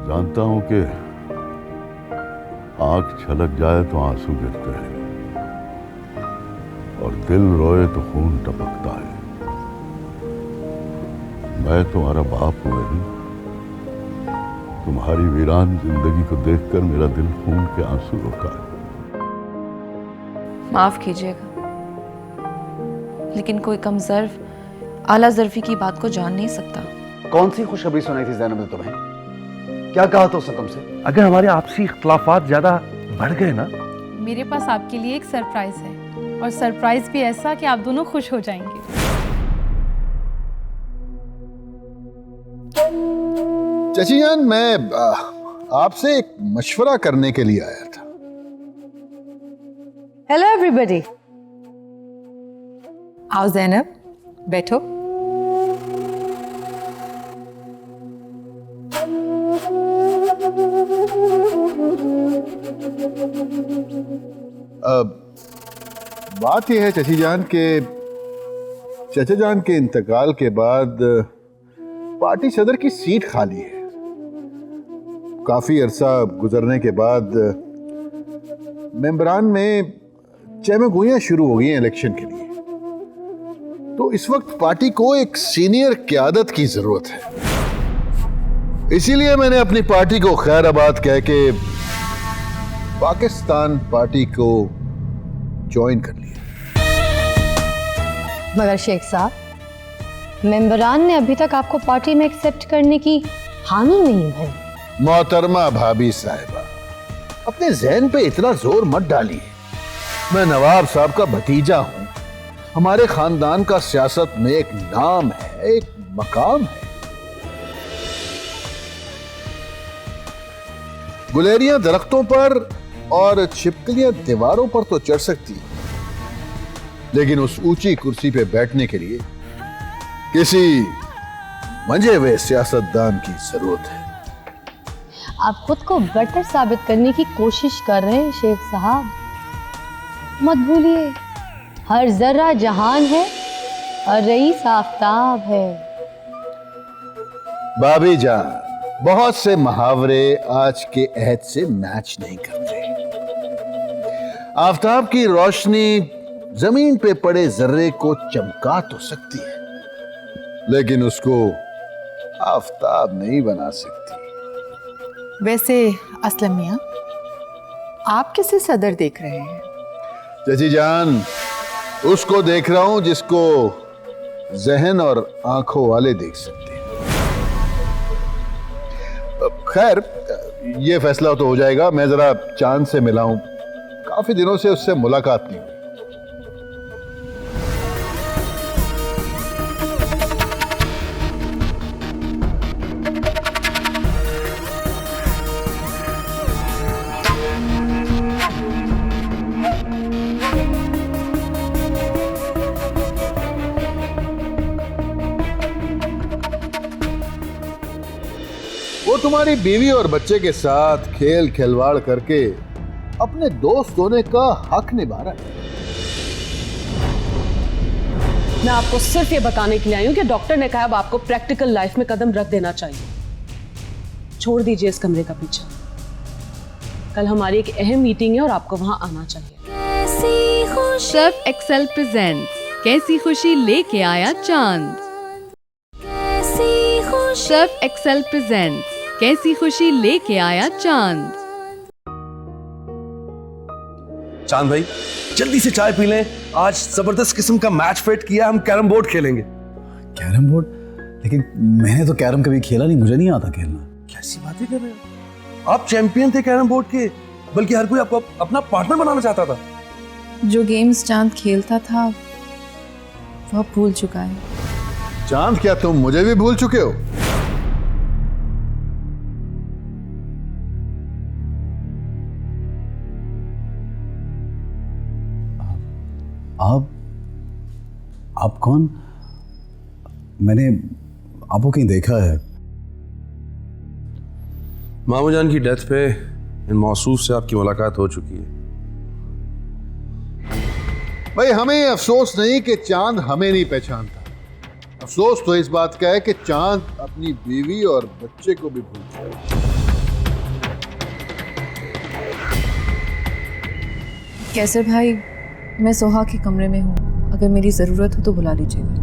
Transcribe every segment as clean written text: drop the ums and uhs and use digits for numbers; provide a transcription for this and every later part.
जानता हूं कि आंख छलक जाए तो आंसू गिरते हैं और दिल रोए तो खून टपकता है। मैं तुम्हारा बाप हूं नहीं। तुम्हारी वीरान जिंदगी को देखकर मेरा दिल खून के आंसू रोता है। माफ कीजिएगा, लेकिन कोई कमजर्फ आला ज़र्फी की बात को जान नहीं सकता। कौन सी खुशखबरी सुनाई थी ज़ैनब ने तुम्हें? क्या कहा था उसने तुमसे? अगर हमारे आपसी इख्तलाफात ज्यादा बढ़ गए ना, मेरे पास आपके लिए एक सरप्राइज है, और सरप्राइज भी ऐसा कि आप दोनों खुश हो जाएंगे। चाची जान, मैं आपसे एक मशवरा करने के लिए आया था। Hello everybody. आओ ज़ैनब, बैठो। बात यह है चाची जान के चाचा जान के इंतकाल के बाद पार्टी सदर की सीट खाली है। काफी अरसा गुजरने के बाद मेंबरान में चहमगोइयां शुरू हो गई हैं इलेक्शन के लिए। तो इस वक्त पार्टी को एक सीनियर क़यादत की जरूरत है। इसीलिए मैंने अपनी पार्टी को खैराबाद कह के पाकिस्तान पार्टी को ज्वाइन कर लिया। मगर शेख साहब, मेंबरान ने अभी तक आपको पार्टी में एक्सेप्ट करने की हामी नहीं भरी। मोहतरमा भाभी साहिबा, अपने जहन पे इतना जोर मत डालिए। मैं नवाब साहब का भतीजा हूं। हमारे खानदान का सियासत में एक नाम है, एक मकाम है। गुलेरियां दरख्तों पर और छिपकलियां दीवारों पर तो चढ़ सकती हैं, लेकिन उस ऊंची कुर्सी पे बैठने के लिए किसी मंजे हुए सियासतदान की जरूरत है। आप खुद को बेटर साबित करने की कोशिश कर रहे हैं शेख साहब। मत भूलिए, हर जर्रा जहान है और रईस आफताब है। भाभी जान, बहुत से मुहावरे आज के अहद से मैच नहीं करते। आफताब की रोशनी जमीन पे पड़े जर्रे को चमका तो सकती है, लेकिन उसको आफताब नहीं बना सकती। वैसे असलम मियां, आप किसे सदर देख रहे हैं? चाची जान, उसको देख रहा हूं जिसको जहन और आंखों वाले देख सकते हैं। खैर, ये फैसला तो हो जाएगा। मैं जरा चांद से मिला हूं, काफी दिनों से उससे मुलाकात नहीं हुई। वो तुम्हारी बीवी और बच्चे के साथ खेल खिलवाड़ करके अपने दोस्त होने का हक निभा रहा है। मैं आपको सिर्फ ये बताने के लिए आई हूं कि डॉक्टर ने कहा अब आपको प्रैक्टिकल लाइफ में कदम रख देना चाहिए। छोड़ दीजिए इस कमरे का पीछा। कल हमारी एक अहम मीटिंग है और आपको वहां आना चाहिए। सर्फ एक्सेल प्रेजेंट्स कैसी खुशी लेके आया चांद। सर्फ एक्सेल प्रेजेंट्स कैसी खुशी लेके आया चांद। चांद भाई जल्दी से चाय पी लें। आज जबरदस्त किस्म का मैच फिट किया, हम कैरम बोर्ड खेलेंगे। Carrom board? लेकिन मैंने तो कैरम कभी खेला नहीं, मुझे नहीं आता खेलना। कैसी बातें कर रहे हो? आप चैंपियन थे कैरम बोर्ड के, बल्कि हर कोई आपको अपना पार्टनर बनाना चाहता था। जो गेम्स चांद खेलता था वो अब भूल चुका है। चांद, क्या तुम मुझे भी भूल चुके हो? आप कौन? मैंने आपको कहीं देखा है। मामू जान की डेथ पे इन मौसूफ से आपकी मुलाकात हो चुकी है। भाई, हमें अफसोस नहीं कि चांद हमें नहीं पहचानता। अफसोस तो इस बात का है कि चांद अपनी बीवी और बच्चे को भी भूल चुका है। कैसर भाई, मैं सोहा के कमरे में हूँ, अगर मेरी ज़रूरत हो तो बुला लीजिएगा।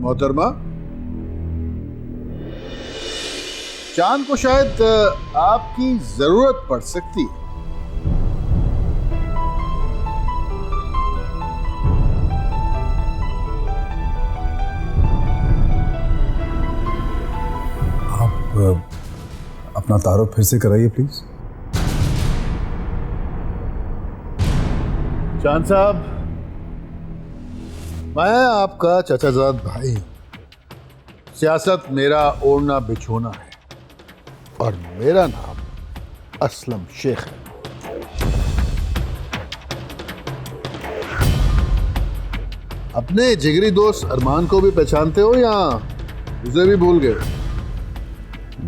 मोहतरमा, चांद को शायद आपकी जरूरत पड़ सकती है। आप अपना तारुफ फिर से कराइए प्लीज। चांद साहब, मैं आपका चचाजाद भाई हूं। सियासत मेरा ओढ़ना बिछोना है और मेरा नाम असलम शेख है। अपने जिगरी दोस्त अरमान को भी पहचानते हो या उसे भी भूल गए?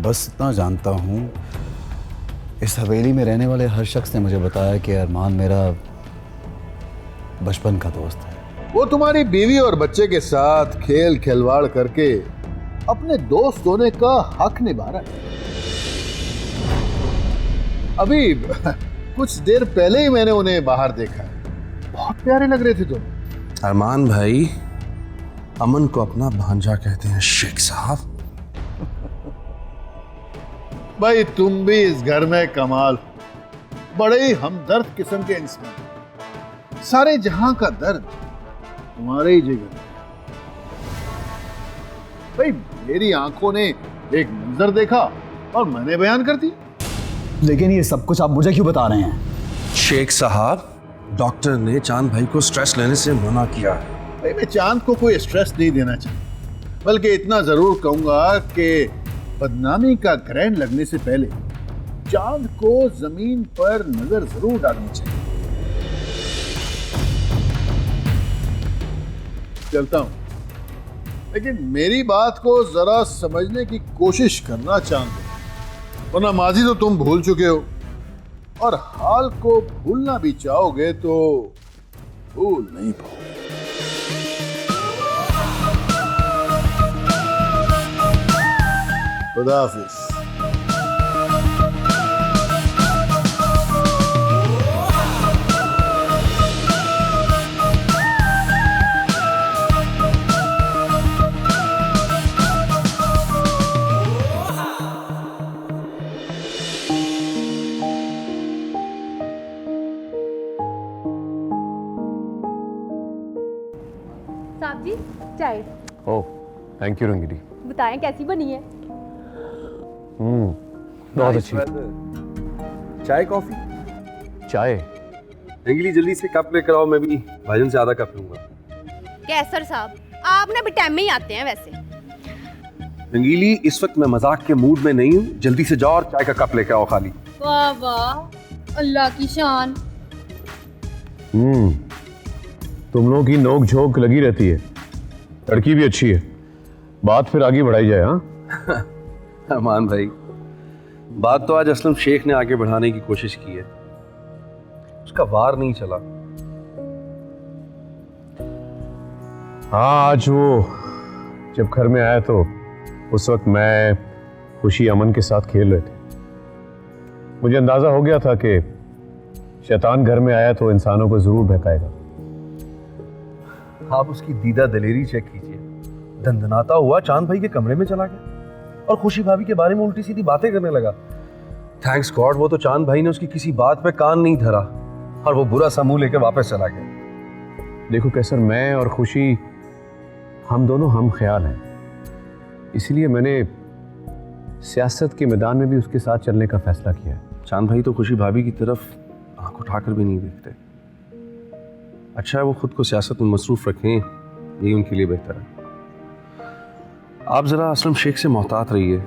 बस इतना जानता हूँ, इस हवेली में रहने वाले हर शख्स ने मुझे बताया कि अरमान मेरा बचपन का दोस्त है। वो तुम्हारी बीवी और बच्चे के साथ खेल खिलवाड़ करके अपने दोस्त होने का हक निभा रहा है। अभी कुछ देर पहले ही मैंने उन्हें बाहर देखा है, बहुत प्यारे लग रहे थे तुम। अरमान भाई अमन को अपना भांजा कहते हैं शेख साहब। भाई तुम भी इस घर में कमाल हो, बड़े ही हमदर्द किस्म के इंसान। सारे जहां का दर्द तुम्हारे ही जिगर में। भाई मेरी आंखों ने एक मंजर देखा और मैंने बयान कर दी। लेकिन ये सब कुछ आप मुझे क्यों बता रहे हैं? शेख साहब, डॉक्टर ने चांद भाई को स्ट्रेस लेने से मना किया है। भाई मैं चांद को कोई स्ट्रेस नहीं देना चाहता, बल्कि इतना जरूर कहूंगा कि बदनामी का ग्रहण लगने से पहले चांद को जमीन पर नजर जरूर डालनी चाहिए। चलता हूं, लेकिन मेरी बात को जरा समझने की कोशिश करना चांद, वरना माजी तो तुम भूल चुके हो और हाल को भूलना भी चाहोगे तो भूल नहीं पाओगे। खुदा हाफिज। साहब जी, चाय। ओह, थैंक यू रंगीली। बताएं कैसी बनी है? बहुत अच्छी। चाय कॉफी? चाय। रंगीली जल्दी से कप लेकर आओ, मैं भी भाईजान से आधा कप लूंगा। कैसर साहब, आप ना भी टाइम में ही आते हैं वैसे। रंगीली, इस वक्त मैं मजाक के मूड में नहीं हूँ, जल्दी से जाओ और चाय का कप लेकर आओ खाली। वाह वाह, अल्लाह की शान। तुम लोगों की नोक झोंक लगी रहती है, लड़की भी अच्छी है, बात फिर आगे बढ़ाई जाए। हाँ अरमान भाई, बात तो आज असलम शेख ने आगे बढ़ाने की कोशिश की है, उसका वार नहीं चला। हाँ, आज वो जब घर में आया तो उस वक्त मैं खुशी अमन के साथ खेल रहे थे। मुझे अंदाजा हो गया था कि शैतान घर में आया तो इंसानों को जरूर बहकाएगा। आप उसकी दीदा दलेरी चेक कीजिए, दंदनाता हुआ चांद भाई के कमरे में चला गया और खुशी भाभी के बारे में उल्टी सीधी बातें करने लगा। थैंक्स गॉड, वो तो चांद भाई ने उसकी किसी बात पे कान नहीं धरा और वो बुरा सा मुंह लेकर वापस चला गया। देखो कैसर, मैं और खुशी हम दोनों हम ख्याल हैं, इसलिए मैंने सियासत के मैदान में भी उसके साथ चलने का फैसला किया है। चांद भाई तो खुशी भाभी की तरफ आंख उठाकर भी नहीं देखते। अच्छा है वो खुद को सियासत में मसरूफ रखें, यही उनके लिए बेहतर है। आप जरा असलम शेख से मोहतात रहिए।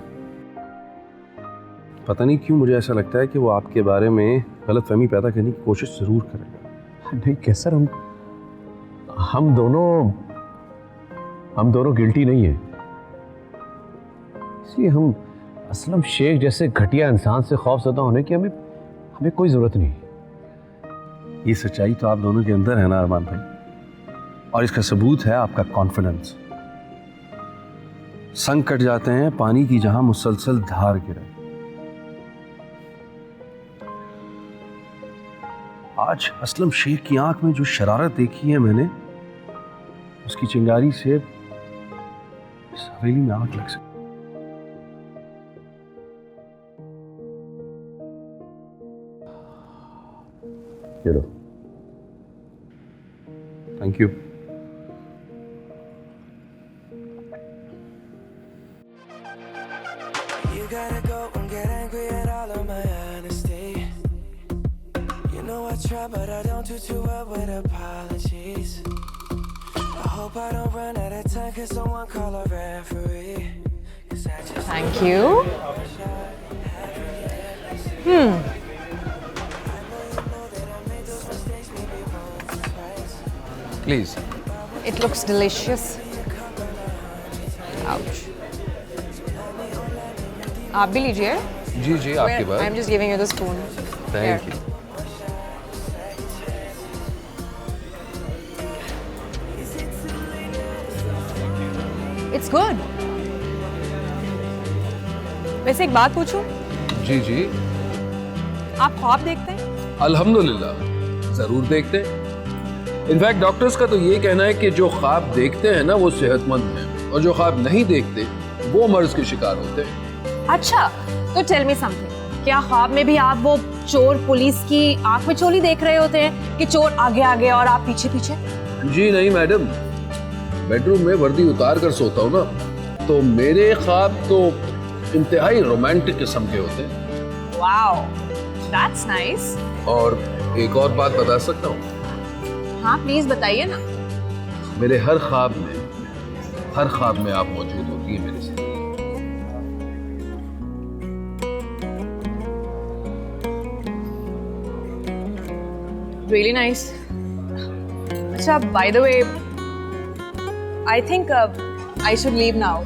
पता नहीं क्यों मुझे ऐसा लगता है कि वो आपके बारे में गलतफहमी पैदा करने की कोशिश जरूर करेगा। नहीं कैसर, हम दोनों गिल्टी नहीं है, इसलिए हम असलम शेख जैसे घटिया इंसान से खौफजदा होने की हमें कोई जरूरत नहीं। ये सच्चाई तो आप दोनों के अंदर है ना अरमान भाई, और इसका सबूत है आपका कॉन्फिडेंस। संग कट जाते हैं पानी की जहां मुसलसल धार गिरे। आज असलम शेख की आंख में जो शरारत देखी है मैंने, उसकी चिंगारी से इस हवेली में आग लग सकती। चलो, thank you. You gotta go and get angry at all of my honesty. You know I try, but I don't do too well with apologies. I hope I don't run out of time, cause someone call a referee. Cause I just Thank you. Please. It looks delicious. Ouch. आप भी लीजिए. जी जी, आपकी बात। I'm just giving you the spoon. Thank you. It's good. वैसे एक बात पूछूं? जी जी, आप ख्वाब देखते हैं? अल्हम्दुलिल्लाह जरूर देखते हैं। इनफैक्ट डॉक्टर्स का तो ये कहना है कि जो ख्वाब देखते हैं ना वो सेहतमंद हैं, और जो ख्वाब नहीं देखते वो मर्ज के शिकार होते हैं। अच्छा, तो टेल मी समथिंग, क्या ख्वाब में भी आप वो चोर पुलिस की आंख में चोली देख रहे होते हैं कि चोर आगे आगे और आप पीछे पीछे? जी नहीं मैडम, बेडरूम में वर्दी उतार कर सोता हूँ ना, तो मेरे ख्वाब तो इंतहाई रोमांटिक किस्म के होते हैं। Wow, that's nice. और एक और बात बता सकता हूँ? हाँ प्लीज बताइए ना। मेरे हर ख्वाब में आप मौजूद होती है मेरे साथ। Really nice. अच्छा, by the way, I think I should leave now.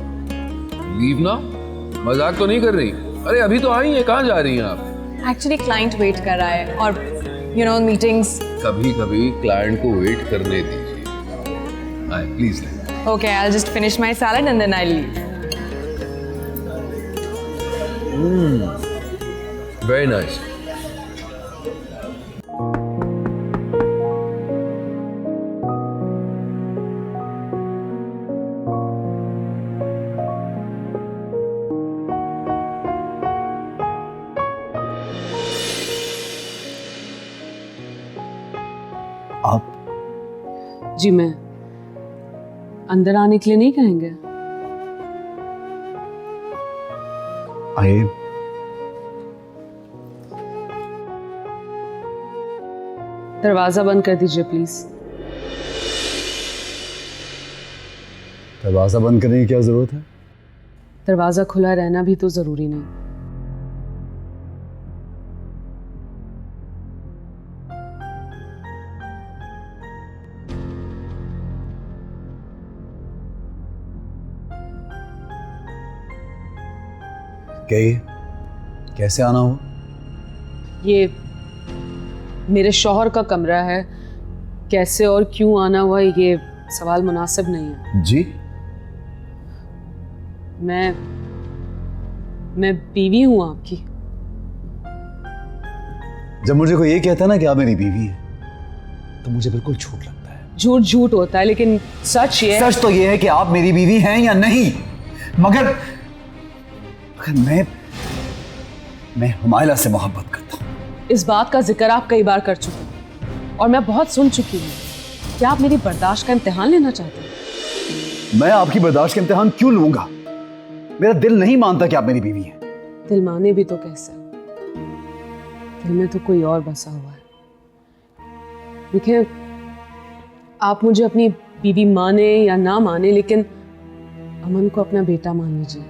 Leave ना? मजाक तो नहीं कर रही? अरे अभी तो आई हैं, कहाँ जा रही हैं आप? Actually client wait कर रहा है और you know meetings. कभी कभी क्लाइंट को वेट करने दीजिए। आए please. Okay, I'll just finish my salad and then I'll leave. Very nice. आप? जी, मैं अंदर आने के लिए नहीं कहेंगे? आइए। दरवाजा बंद कर दीजिए प्लीज। दरवाजा बंद करने की क्या जरूरत है? दरवाजा खुला रहना भी तो जरूरी नहीं। कैसे आना हो? ये मेरे शौहर का कमरा है, कैसे और क्यों आना हुआ ये सवाल मुनासिब नहीं है। जी? मैं बीवी हूं आपकी। जब मुझे कोई ये कहता है ना कि आप मेरी बीवी है, तो मुझे बिल्कुल झूठ लगता है। झूठ झूठ होता है, लेकिन सच ये सच तो ये है कि आप मेरी बीवी हैं या नहीं। मगर मैं हुमायला से मोहब्बत करता हूँ। इस बात का जिक्र आप कई बार कर चुके हैं और मैं बहुत सुन चुकी हूँ। क्या आप मेरी बर्दाश्त का इम्तिहान लेना चाहते हैं? मैं आपकी बर्दाश्त का इम्तिहान क्यों लूंगा? मेरा दिल नहीं मानता कि आप मेरी बीवी हैं। दिल माने भी तो कैसे? दिल में तो कोई और बसा हुआ है। देखिए, आप मुझे अपनी बीवी माने या ना माने, लेकिन अमन को अपना बेटा मान लीजिए।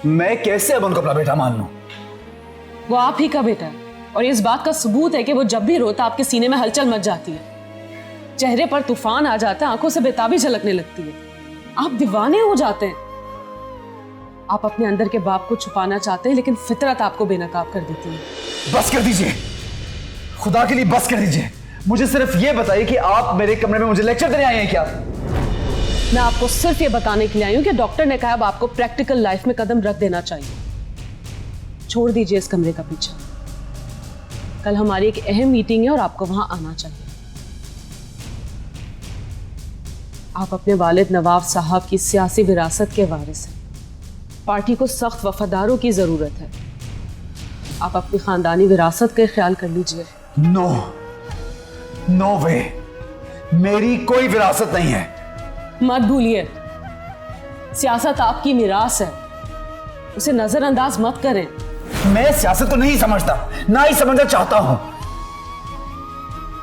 मैं कैसे अमन को अपना बेटा मान लूं? वो आप ही का बेटा है और इस बात का सबूत है कि वो जब भी रोता आपके सीने में हलचल मच जाती है, चेहरे पर तूफान आ जाता है, आंखों से बेताबी झलकने लगती है, आप दीवाने हो जाते हैं। आप अपने अंदर के बाप को छुपाना चाहते हैं, लेकिन फितरत आपको बेनकाब कर देती है। बस कर दीजिए, खुदा के लिए बस कर दीजिए। मुझे सिर्फ ये बताइए कि आप मेरे कमरे में मुझे लेक्चर देने आए हैं क्या? मैं आपको सिर्फ ये बताने के लिए आई हूं कि डॉक्टर ने कहा अब आपको प्रैक्टिकल लाइफ में कदम रख देना चाहिए। छोड़ दीजिए इस कमरे का पीछा। कल हमारी एक अहम मीटिंग है और आपको वहां आना चाहिए। आप अपने वालिद नवाब साहब की सियासी विरासत के वारिस हैं। पार्टी को सख्त वफादारों की जरूरत है। आप अपनी खानदानी विरासत का ख्याल कर लीजिए। नो, नो वे, मेरी कोई विरासत नहीं है। मत भूलिए, सियासत आपकी मिरास है, उसे नजरअंदाज मत करें। मैं सियासत को नहीं समझता, ना ही समझना चाहता हूं।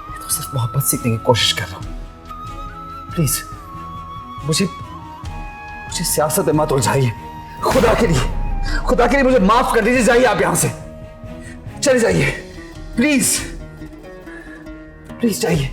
मैं तो सिर्फ मोहब्बत सीखने की कोशिश कर रहा हूं। प्लीज मुझे सियासत में मत उलझाइए। खुदा के लिए मुझे माफ कर दीजिए। जाइए आप यहां से, चले जाइए, प्लीज प्लीज जाइए।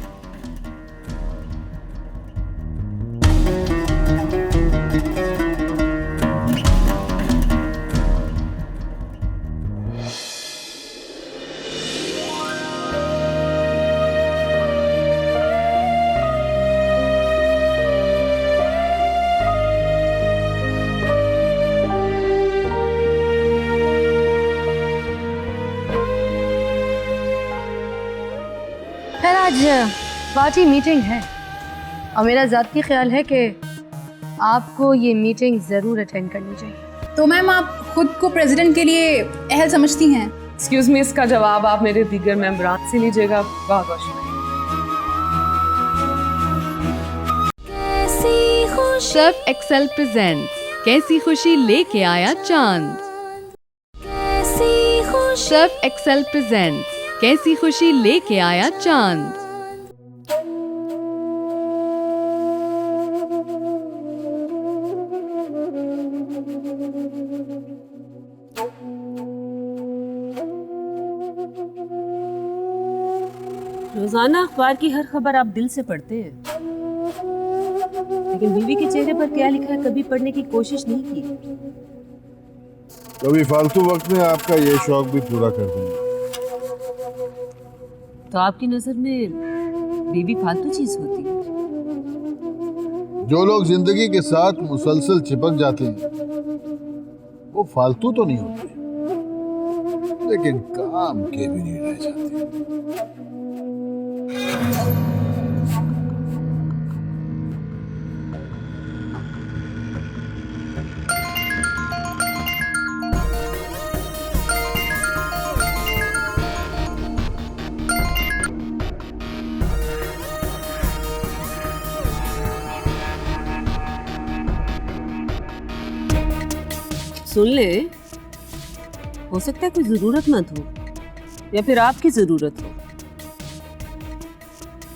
खैर आज पार्टी मीटिंग है और मेरा ज़ाती ख्याल है कि आपको ये मीटिंग ज़रूर अटेंड करनी चाहिए। तो मैम आप खुद को प्रेसिडेंट के लिए अहल समझती हैं? एक्सक्यूज मी, इसका जवाब आप मेरे दीगर मेंबरान से लीजिएगा। बहुत बहुत शुक्रिया। सर्फ एक्सेल प्रेजेंट्स कैसी खुशी लेके आया चांद। सर्फ एक्सेल प्रेजेंट्स कैसी खुशी लेके आया चांद। रोजाना अखबार की हर खबर आप दिल से पढ़ते हैं, लेकिन बीवी के चेहरे पर क्या लिखा है कभी पढ़ने की कोशिश नहीं की। कभी फालतू वक्त में आपका ये शौक भी पूरा कर दूंगा। तो आपकी नजर में बीवी फालतू चीज होती है? जो लोग जिंदगी के साथ मुसलसल चिपक जाते हैं वो फालतू तो नहीं होते, लेकिन काम के भी नहीं रह जाते। सुन ले, हो सकता है कोई जरूरतमंद हो या फिर आपकी जरूरत हो।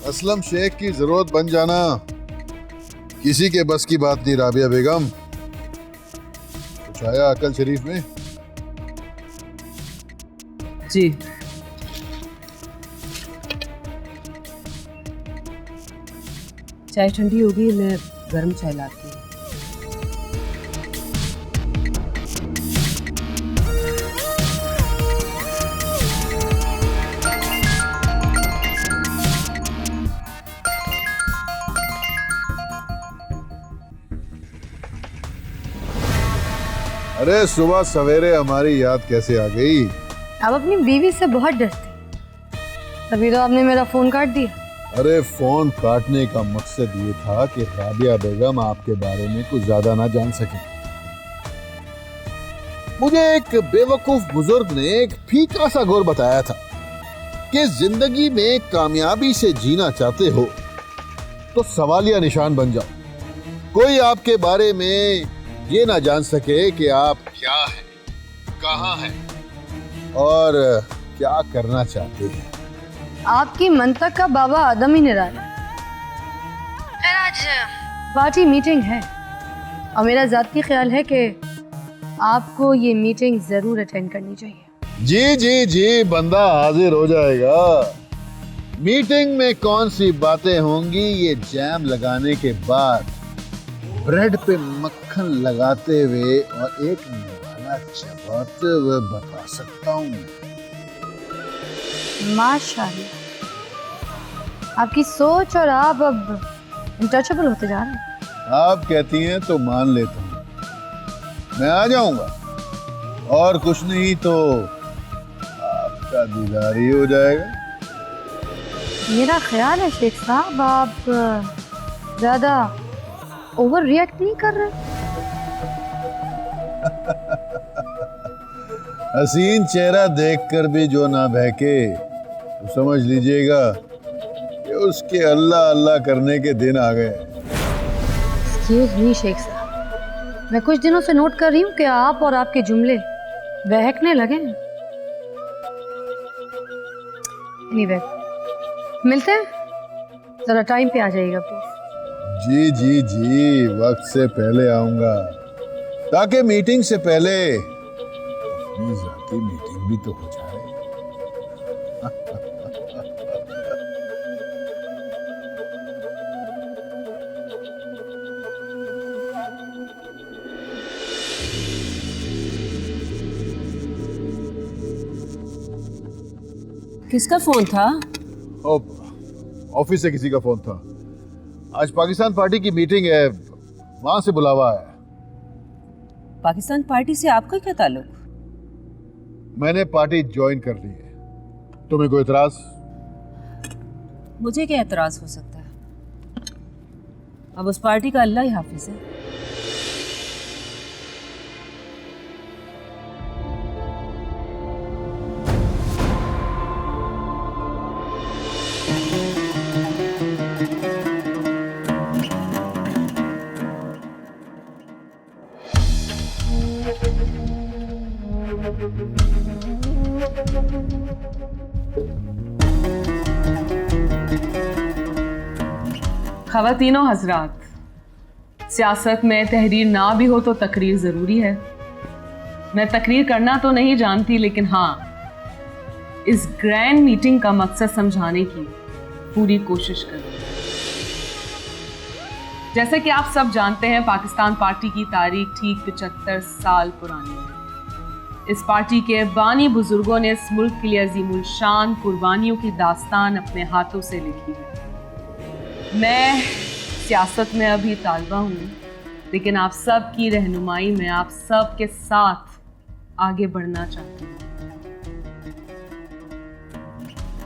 असलम शेख की जरूरत बन जाना किसी के बस की बात नहीं। राबिया बेगम, कुछ आया अकल शरीफ में? जी, चाय ठंडी होगी, मैं गर्म चाय लाती हूँ। अरे सुबह सवेरे हमारी याद कैसे आ गई? आप अपनी बीवी से बहुत डरते, तभी तो आपने मेरा फोन काट दिया। अरे फोन काटने का मकसद ये था कि राबिया बेगम आपके बारे में कुछ ज्यादा ना जान सके। मुझे एक बेवकूफ बुजुर्ग ने एक फीका सा गुर बताया था कि जिंदगी में कामयाबी से जीना चाहते हो तो सवालिया निशान बन जाओ। कोई आपके बारे में ये ना जान सके कि आप क्या हैं, कहाँ हैं और क्या करना चाहते हैं। आपकी मंतक का बाबा आदम ही निराला। खैर आज पार्टी मीटिंग है और मेरा ज़ाती ख्याल है कि आपको ये मीटिंग ज़रूर अटेंड करनी चाहिए। जी जी जी, बंदा हाजिर हो जाएगा। मीटिंग में कौन सी बातें होंगी ये जैम लगाने के बाद ब्रेड पे मक्खन लगाते हुए और एक निवाला चबाते हुए बता सकता हूँ। माशाल्लाह, आपकी सोच और आप अब इंटचेबल होते जा रहे हैं। आप कहती हैं तो मान लेता हूँ, मैं आ जाऊंगा और कुछ नहीं तो का दीदार ही हो जाएगा। मेरा ख्याल है शेख साहब आप ज्यादा ओवर रिएक्ट नहीं कर रहे। हसीन चेहरा देखकर भी जो ना बहके तो समझ लीजिएगा कि उसके अल्लाह अल्लाह करने के दिन आ गए। एक्सक्यूज मी शेख साहब, मैं कुछ दिनों से नोट कर रही हूँ कि आप और आपके जुमले बहकने लगे हैं। एनीवे, मिलते हैं, जरा टाइम पे आ जाइएगा प्लीज। जी जी जी, वक्त से पहले आऊंगा ताकि मीटिंग से पहले अपनी जाती मीटिंग भी तो हो जाए। किसका फोन था? ऑफिस से किसी का फोन था। आज पाकिस्तान पार्टी की मीटिंग है, वहां से बुलावा है। पाकिस्तान पार्टी से आपका क्या ताल्लुक? मैंने पार्टी ज्वाइन कर ली है। तुम्हें कोई एतराज? मुझे क्या एतराज हो सकता है? अब उस पार्टी का अल्लाह ही हाफिज है। ख़वातीनो हजरात, सियासत में तहरीर ना भी हो तो तकरीर ज़रूरी है। मैं तकरीर करना तो नहीं जानती, लेकिन हाँ, इस ग्रैंड मीटिंग का मकसद समझाने की पूरी कोशिश करूँ। जैसे कि आप सब जानते हैं, पाकिस्तान पार्टी की तारीख ठीक 75 साल पुरानी है। इस पार्टी के बानी बुजुर्गों ने इस मुल्क के लिए अजीमुल शान कुर्बानियों की दास्तान अपने हाथों से लिखी है। मैं सियासत में अभी तालिबा हूँ, लेकिन आप सब की रहनुमाई में आप सब के साथ आगे बढ़ना चाहती हूँ।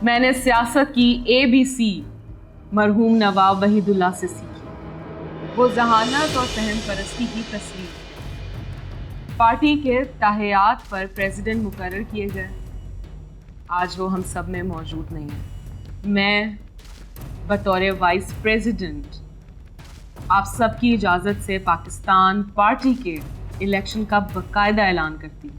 मैंने सियासत की ABC मरहूम नवाब वहीदुल्लाह से सीखी। वो जहानत और सहन परस्ती की तस्वीर। पार्टी के ताहियात पर प्रेसिडेंट मुकर्रर किए गए। आज वो हम सब में मौजूद नहीं है। मैं बतौर वाइस प्रेसिडेंट आप सबकी इजाज़त से पाकिस्तान पार्टी के इलेक्शन का बाकायदा ऐलान करती हूँ।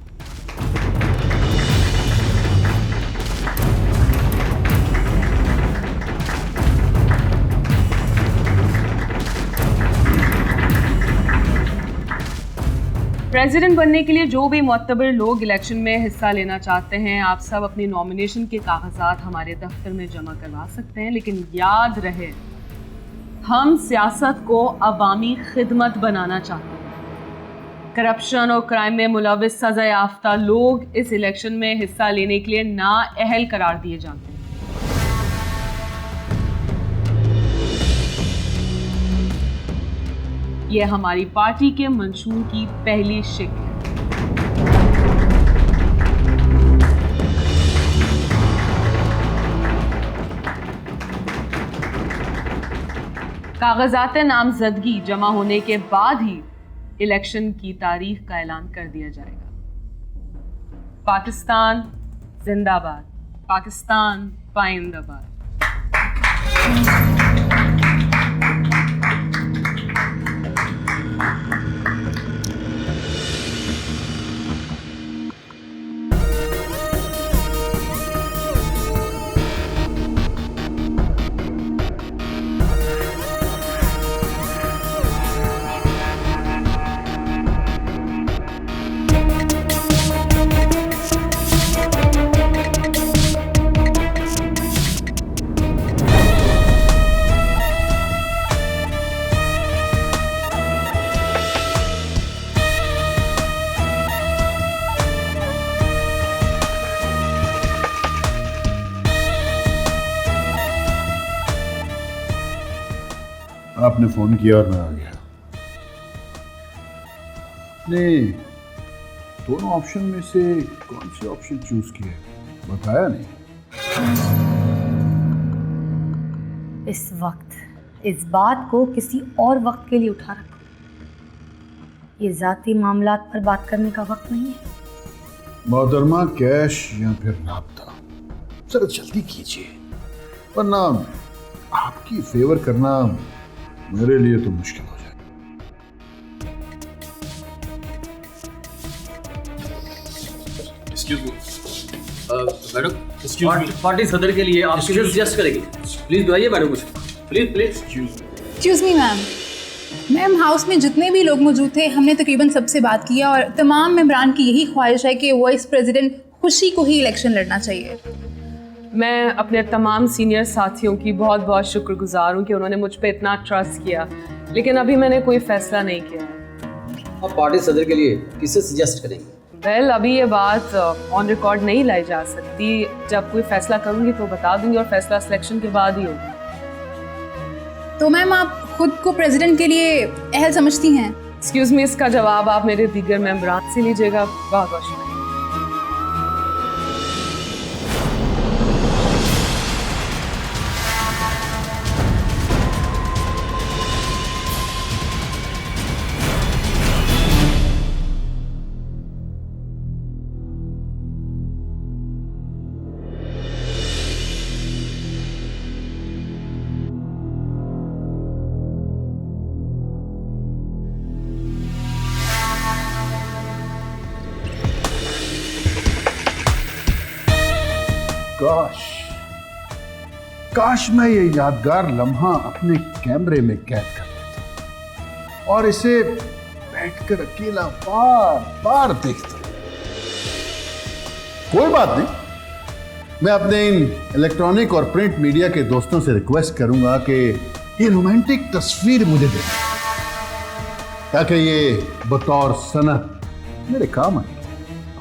प्रेसिडेंट बनने के लिए जो भी मुअत्तबर लोग इलेक्शन में हिस्सा लेना चाहते हैं, आप सब अपनी नॉमिनेशन के कागजात हमारे दफ्तर में जमा करवा सकते हैं। लेकिन याद रहे, हम सियासत को अवामी खिदमत बनाना चाहते हैं। करप्शन और क्राइम में मुलविस सज़ा याफ्ता लोग इस इलेक्शन में हिस्सा लेने के लिए नाअहल करार दिए जाते हैं। यह हमारी पार्टी के मंशूर की पहली शिक है। कागजात नामजदगी जमा होने के बाद ही इलेक्शन की तारीख का ऐलान कर दिया जाएगा। पाकिस्तान जिंदाबाद, पाकिस्तान पाइंदाबाद। आपने फोन किया और मैं आ गया। आपने दोनों ऑप्शन में से कौन से ऑप्शन चूज किए? बताया नहीं। इस वक्त इस बात को किसी और वक्त के लिए उठा रखो। ये जाती मामलात पर बात करने का वक्त नहीं है। मोहतरमा, कैश या फिर राब्ता, जरा जल्दी कीजिए, वरना आपकी फेवर करना मेरे लिए तो मुश्किल हो जाए। मैडम, पार्टी सदर के लिए आपके लिए सजेस्ट करेंगे। प्लीज बुलाइए मैडम मुझे, please please. Excuse me ma'am. Ma'am, house में जितने भी लोग मौजूद थे हमने तकरीबन सबसे बात किया और तमाम मेंबरान की यही ख्वाहिश है कि वाइस प्रेसिडेंट खुशी को ही इलेक्शन लड़ना चाहिए। मैं अपने तमाम सीनियर साथियों की बहुत बहुत शुक्रगुजार हूँ कि उन्होंने मुझ पर इतना ट्रस्ट किया, लेकिन अभी मैंने कोई फैसला नहीं किया है। आप पार्टी सदर के लिए किसे सजेस्ट करेंगे? वेल, अभी ये बात ऑन रिकॉर्ड नहीं लाई जा सकती। जब कोई फैसला करूँगी तो बता दूंगी, और फैसला सिलेक्शन के बाद ही होगा। तो मैम, आप खुद को प्रेसिडेंट के लिए अहल समझती हैं? एक्सक्यूज मी, इसका जवाब आप मेरे दीगर मेंबरान से लीजिएगा। बहुत बहुत शुक्रिया। काश मैं ये यादगार लम्हा अपने कैमरे में कैद कर लेता और इसे बैठकर अकेला बार बार देखता। कोई बात नहीं, मैं अपने इन इलेक्ट्रॉनिक और प्रिंट मीडिया के दोस्तों से रिक्वेस्ट करूंगा कि ये रोमांटिक तस्वीर मुझे दें, ताकि ये बतौर सनद मेरे काम आए।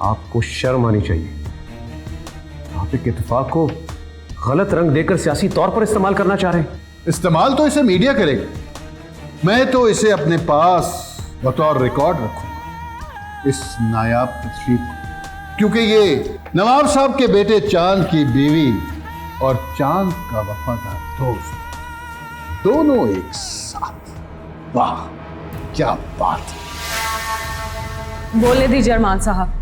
आपको शर्म आनी चाहिए। आप एक इत्तेफाक को गलत रंग देकर सियासी तौर पर इस्तेमाल करना चाह रहे हैं। इस्तेमाल तो इसे मीडिया करेगा, मैं तो इसे अपने पास बतौर रिकॉर्ड रखूंगा, इस नायाब तस्वीर को, क्योंकि ये नवाब साहब के बेटे चांद की बीवी और चांद का वफादार दोस्त दोनों एक साथ। वाह क्या बात है। बोलने दीजिए अरमान साहब।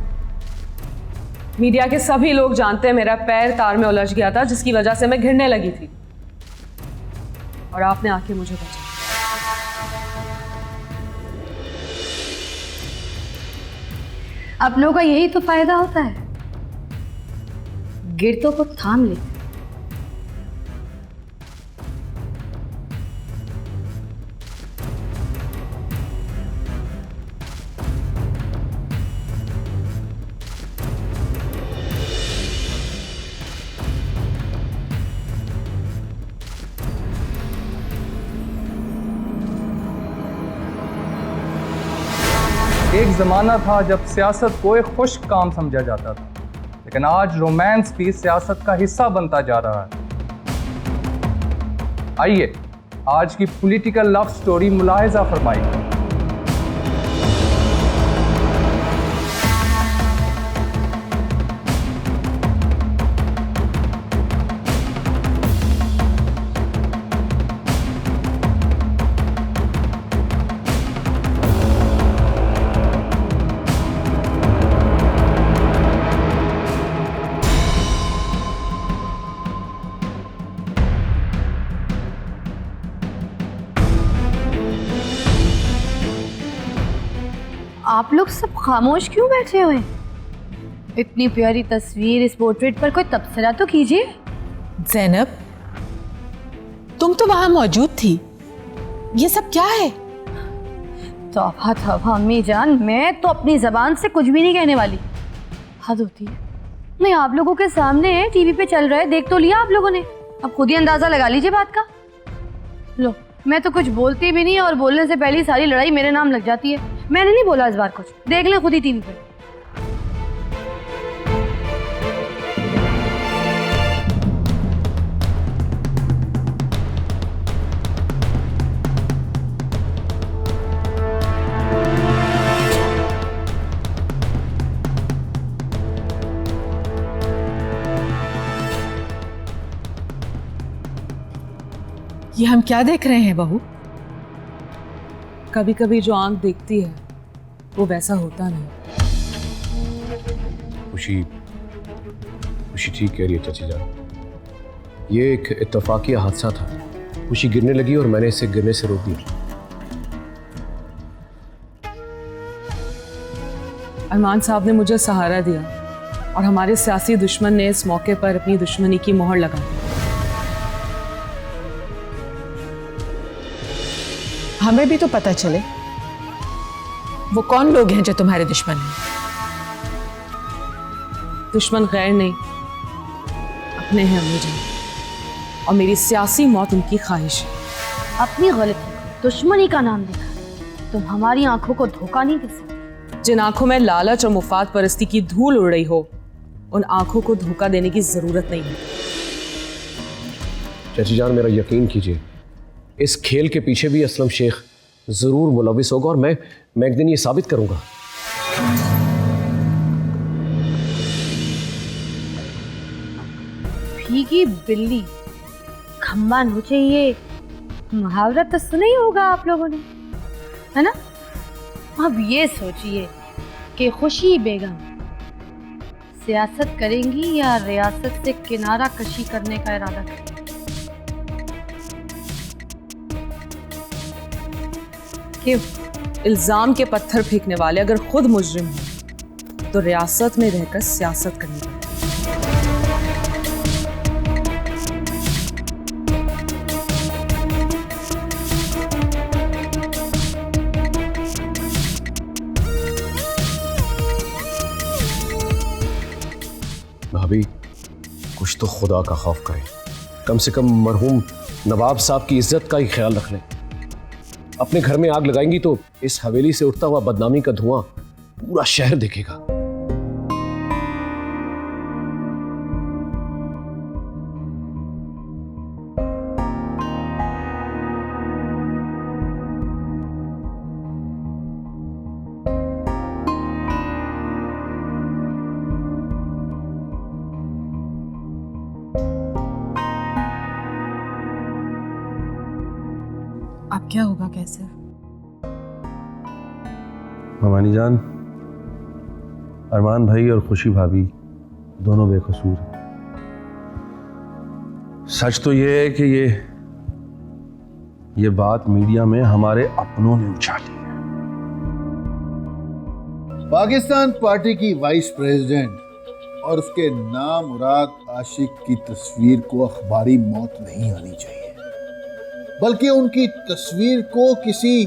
मीडिया के सभी लोग जानते हैं मेरा पैर तार में उलझ गया था, जिसकी वजह से मैं घिरने लगी थी, और आपने आके मुझे बचाया। अपनों का यही तो फायदा होता है, गिरतों को थाम ले। एक ज़माना था जब सियासत को एक खुश काम समझा जाता था, लेकिन आज रोमांस भी सियासत का हिस्सा बनता जा रहा है। आइए आज की पॉलिटिकल लव स्टोरी मुलाहिजा फरमाइए। आप लोग सब खामोश क्यों बैठे हुए? इतनी प्यारी तस्वीर, इस पोर्ट्रेट पर कोई तबसरा तो कीजिए। ज़ैनब, तुम तो वहां मौजूद थी, ये सब क्या है? तौबा तौबा अम्मी जान, मैं तो अपनी जबान से कुछ भी नहीं कहने वाली। हद होती है। नहीं, आप लोगों के सामने टीवी पे चल रहा है, देख तो लिया आप लोगों ने, अब खुद ही अंदाजा लगा लीजिए बात का। लो, मैं तो कुछ बोलती भी नहीं और बोलने से पहले सारी लड़ाई मेरे नाम लग जाती है। मैंने नहीं बोला इस बार कुछ, देख लें खुद ही टीवी पे। ये हम क्या देख रहे हैं बहू? कभी कभी जो आंख देखती है वो वैसा होता नहीं। खुशी ठीक कह रही है चाची जान। ये एक इत्तेफाकी हादसा था। खुशी गिरने लगी और मैंने इसे गिरने से रोक दिया। अरमान साहब ने मुझे सहारा दिया और हमारे सियासी दुश्मन ने इस मौके पर अपनी दुश्मनी की मोहर लगा दी। हमें भी तो पता चले वो कौन लोग हैं जो तुम्हारे दुश्मन हैं। दुश्मन गैर नहीं, अपने हैं अम्मी जान, और मेरी सियासी मौत उनकी ख्वाहिश है। अपनी गलती को दुश्मनी का नाम देकर तुम हमारी आंखों को धोखा नहीं दे सकते। जिन आंखों में लालच और मुफाद परस्ती की धूल उड़ रही हो, उन आंखों को धोखा देने की जरूरत नहीं है। चाची जान, मेरा यकीन कीजिए, इस खेल के पीछे भी असलम शेख जरूर मुलविस होगा और मैं एक दिन ये साबित करूंगा। भीगी बिल्ली खम्बा नोचे, ये मुहावरा तो सुना ही होगा आप लोगों ने, है ना? अब ये सोचिए कि खुशी बेगम सियासत करेंगी या रियासत से किनारा कशी करने का इरादा करेंगी। क्यों? इल्जाम के पत्थर फेंकने वाले अगर खुद मुजरिम हो तो रियासत में रहकर सियासत करनी पड़ेगी। भाभी, कुछ तो खुदा का खौफ करें। कम से कम मरहूम नवाब साहब की इज्जत का ही ख्याल रख लें। अपने घर में आग लगाएंगी तो इस हवेली से उठता हुआ बदनामी का धुआं पूरा शहर देखेगा। अब क्या होगा कैसर? मामानी जान, अरमान भाई और खुशी भाभी दोनों बेकसूर हैं। सच तो ये है कि ये बात मीडिया में हमारे अपनों ने उछाली है। पाकिस्तान पार्टी की वाइस प्रेसिडेंट और उसके नामुराद आशिक की तस्वीर को अखबारी मौत नहीं आनी चाहिए, बल्कि उनकी तस्वीर को किसी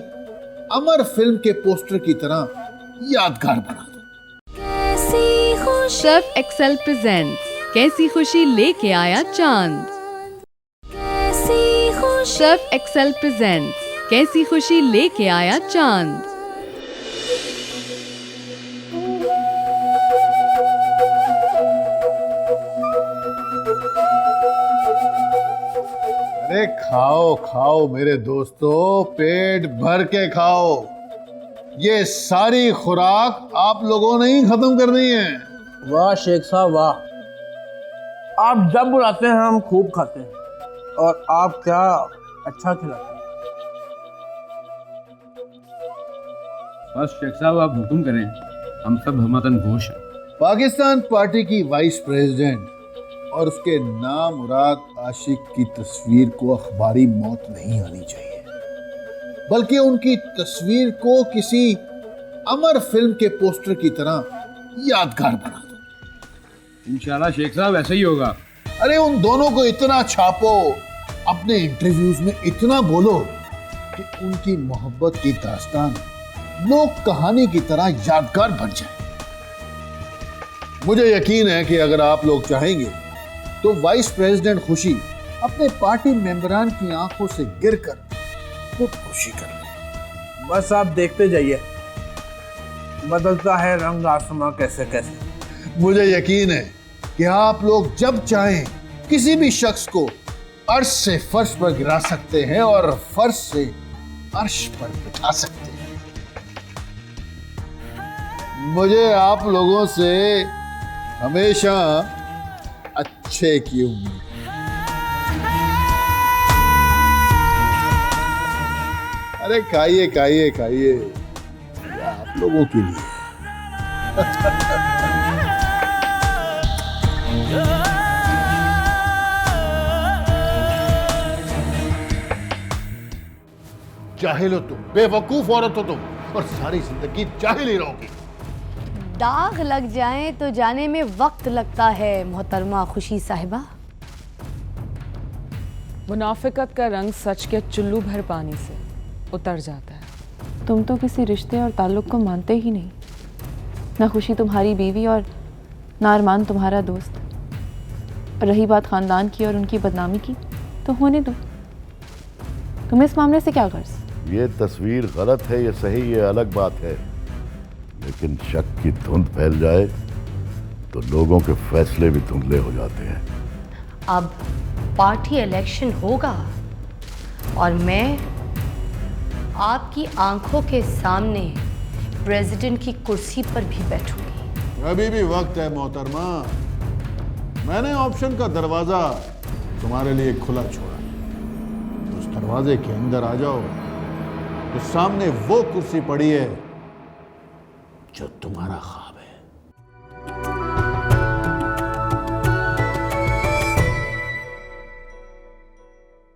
अमर फिल्म के पोस्टर की तरह यादगार बना दो। सर्फ एक्सेल प्रेजेंट्स कैसी खुशी लेके आया चांद। सर्फ एक्सेल प्रेजेंट्स कैसी खुशी लेके आया चांद। अरे खाओ खाओ मेरे दोस्तों, पेट भर के खाओ। ये सारी खुराक आप लोगों ने ही खत्म करनी है। वाह शेख साहब वाह, आप जब बुलाते हैं हम खूब खाते हैं, और आप क्या अच्छा खिलाते हैं। बस शेख साहब आप हुक्म करें, हम सब हमतन गोश हैं। पाकिस्तान पार्टी की वाइस प्रेसिडेंट और उसके नामुराद आशिक की तस्वीर को अखबारी मौत नहीं आनी चाहिए, बल्कि उनकी तस्वीर को किसी अमर फिल्म के पोस्टर की तरह यादगार बना दो। इंशाल्लाह शेख साहब ऐसा ही होगा। अरे उन दोनों को इतना छापो, अपने इंटरव्यूज में इतना बोलो कि उनकी मोहब्बत की दास्तान लोक कहानी की तरह यादगार बन जाए। मुझे यकीन है कि अगर आप लोग चाहेंगे तो वाइस प्रेसिडेंट खुशी अपने पार्टी मेंबरान की आंखों से गिरकर खुद खुशी कर ले। बस आप देखते जाइए, बदलता है रंग आसमां कैसे कैसे। मुझे यकीन है कि आप लोग जब चाहें किसी भी शख्स को अर्श से फर्श पर गिरा सकते हैं और फर्श से अर्श पर बिठा सकते हैं। मुझे आप लोगों से हमेशा अच्छे की उम्मीद। अरे खाइए खाइए खाइए, ये आप लोगों के लिए। जाहिल हो तुम, बेवकूफ औरत हो तुम, और सारी जिंदगी जाहिल ही रहोगी। दाग लग जाए तो जाने में वक्त लगता है मोहतरमा खुशी साहिबा। मुनाफिकत का रंग सच के चुल्लू भर पानी से उतर जाता है। तुम तो किसी रिश्ते और ताल्लुक को मानते ही नहीं, ना खुशी तुम्हारी बीवी और ना अरमान तुम्हारा दोस्त। रही बात खानदान की और उनकी बदनामी की, तो होने दो। तुम्हें इस मामले से क्या गर्ज? ये तस्वीर गलत है या सही, ये अलग बात है, लेकिन शक की धुंध फैल जाए तो लोगों के फैसले भी धुंधले हो जाते हैं। अब पार्टी इलेक्शन होगा और मैं आपकी आंखों के सामने प्रेसिडेंट की कुर्सी पर भी बैठूंगी। अभी भी वक्त है मोहतरमा, मैंने ऑप्शन का दरवाजा तुम्हारे लिए खुला छोड़ा। उस दरवाजे के अंदर आ जाओ तो सामने वो कुर्सी पड़ी है जो तुम्हारा